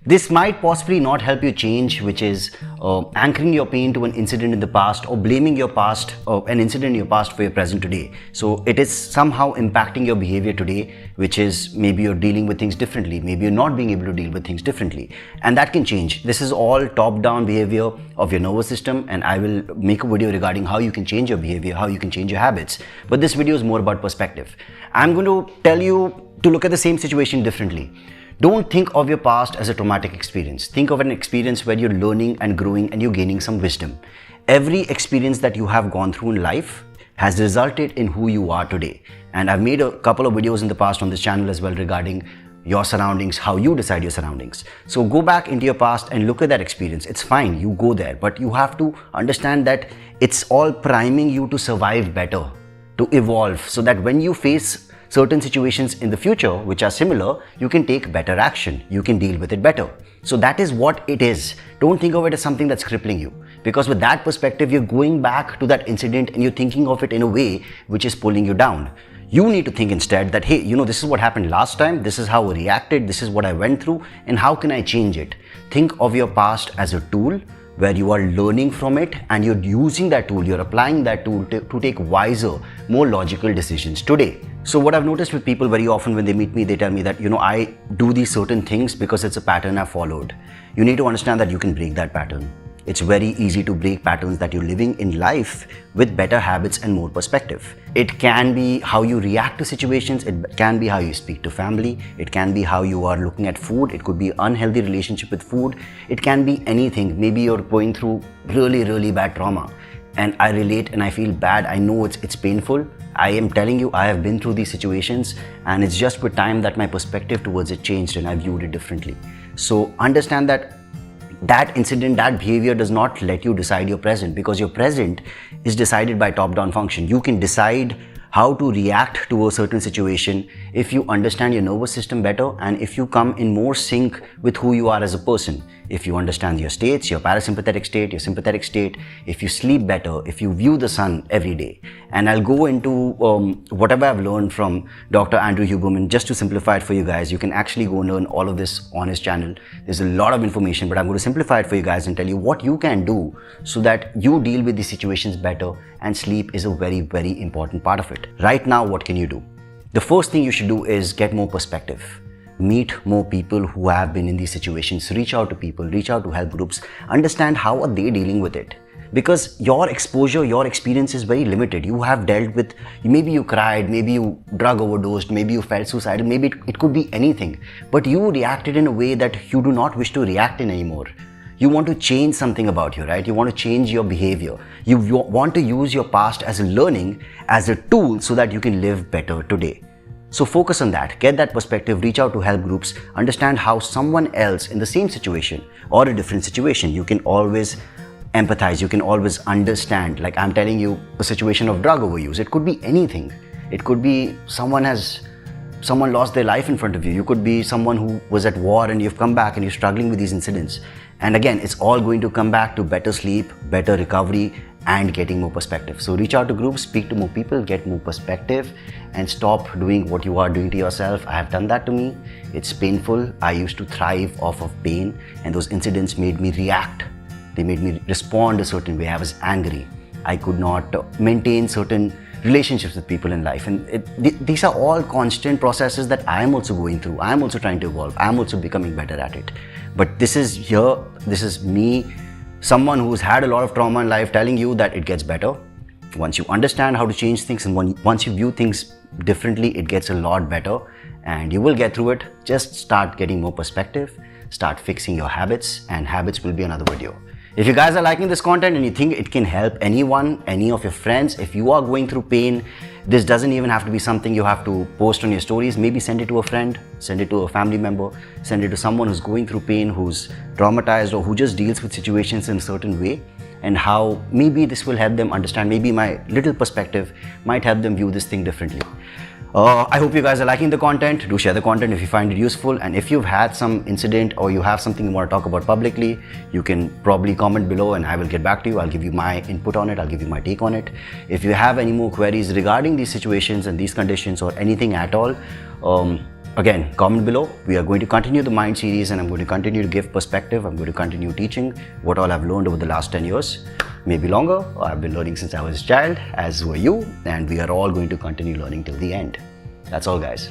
This might possibly not help you change, which is anchoring your pain to an incident in the past or blaming your past or an incident in your past for your present today. So it is somehow impacting your behavior today, which is maybe you're dealing with things differently, maybe you're not being able to deal with things differently, and that can change. This is all top-down behavior of your nervous system, and I will make a video regarding how you can change your behavior, how you can change your habits. But this video is more about perspective. I'm going to tell you to look at the same situation differently. Don't think of your past as a traumatic experience. Think of an experience where you're learning and growing and you're gaining some wisdom. Every experience that you have gone through in life has resulted in who you are today. And I've made a couple of videos in the past on this channel as well regarding your surroundings, how you decide your surroundings. So go back into your past and look at that experience. It's fine, you go there, but you have to understand that it's all priming you to survive better, to evolve, so that when you face certain situations in the future which are similar, you can take better action, you can deal with it better. So that is what it is. Don't think of it as something that's crippling you, because with that perspective, you're going back to that incident and you're thinking of it in a way which is pulling you down. You need to think instead that, hey, this is what happened last time, this is how I reacted, this is what I went through, and how can I change it? Think of your past as a tool where you are learning from it and you're using that tool, you're applying that tool to take wiser, more logical decisions today. So what I've noticed with people very often when they meet me, they tell me that, I do these certain things because it's a pattern I've followed. You need to understand that you can break that pattern. It's very easy to break patterns that you're living in life with better habits and more perspective. It can be how you react to situations, it can be how you speak to family, it can be how you are looking at food, it could be unhealthy relationship with food, it can be anything. Maybe you're going through really bad trauma and I relate and I feel bad. I know it's painful. I am telling you, I have been through these situations, and it's just with time that my perspective towards it changed and I viewed it differently. So understand that incident, that behavior does not let you decide your present, because your present is decided by top-down function. You can decide how to react to a certain situation if you understand your nervous system better and if you come in more sync with who you are as a person. If you understand your states, your parasympathetic state, your sympathetic state, if you sleep better, if you view the sun every day. And I'll go into whatever I've learned from Dr. Andrew Huberman, just to simplify it for you guys. You can actually go and learn all of this on his channel. There's a lot of information, but I'm going to simplify it for you guys and tell you what you can do so that you deal with these situations better, and sleep is a very important part of it. Right now, what can you do? The first thing you should do is get more perspective. Meet more people who have been in these situations. Reach out to people, reach out to help groups, understand how are they dealing with it. Because your exposure, your experience is very limited. You have dealt with, maybe you cried, maybe you drug overdosed, maybe you felt suicidal, maybe it could be anything. But you reacted in a way that you do not wish to react in anymore. You want to change something about you, right? You want to change your behavior. You want to use your past as a learning, as a tool so that you can live better today. So focus on that, get that perspective, reach out to help groups, understand how someone else in the same situation or a different situation, you can always empathize, you can always understand. Like I'm telling you, a situation of drug overuse, it could be anything. It could be someone lost their life in front of you. You could be someone who was at war and you've come back and you're struggling with these incidents. And again, it's all going to come back to better sleep, better recovery, and getting more perspective. So reach out to groups, speak to more people, get more perspective, and stop doing what you are doing to yourself. I have done that to me. It's painful. I used to thrive off of pain, and those incidents made me react. They made me respond a certain way. I was angry. I could not maintain certain relationships with people in life. And these are all constant processes that I am also going through. I am also trying to evolve. I am also becoming better at it. But this is me, someone who's had a lot of trauma in life, telling you that it gets better. Once you understand how to change things and once you view things differently, it gets a lot better and you will get through it. Just start getting more perspective, start fixing your habits, and habits will be another video. If you guys are liking this content and you think it can help anyone, any of your friends, if you are going through pain, this doesn't even have to be something you have to post on your stories. Maybe send it to a friend, send it to a family member, send it to someone who's going through pain, who's traumatized, or who just deals with situations in a certain way, and how maybe this will help them understand. Maybe my little perspective might help them view this thing differently. I hope you guys are liking the content. Do share the content if you find it useful, and if you've had some incident or you have something you want to talk about publicly, you can probably comment below and I will get back to you. I'll give you my input on it, I'll give you my take on it. If you have any more queries regarding these situations and these conditions or anything at all, again, comment below. We are going to continue the Mind series, and I'm going to continue to give perspective. I'm going to continue teaching what all I've learned over the last 10 years, maybe longer. I've been learning since I was a child, as were you, and we are all going to continue learning till the end. That's all, guys.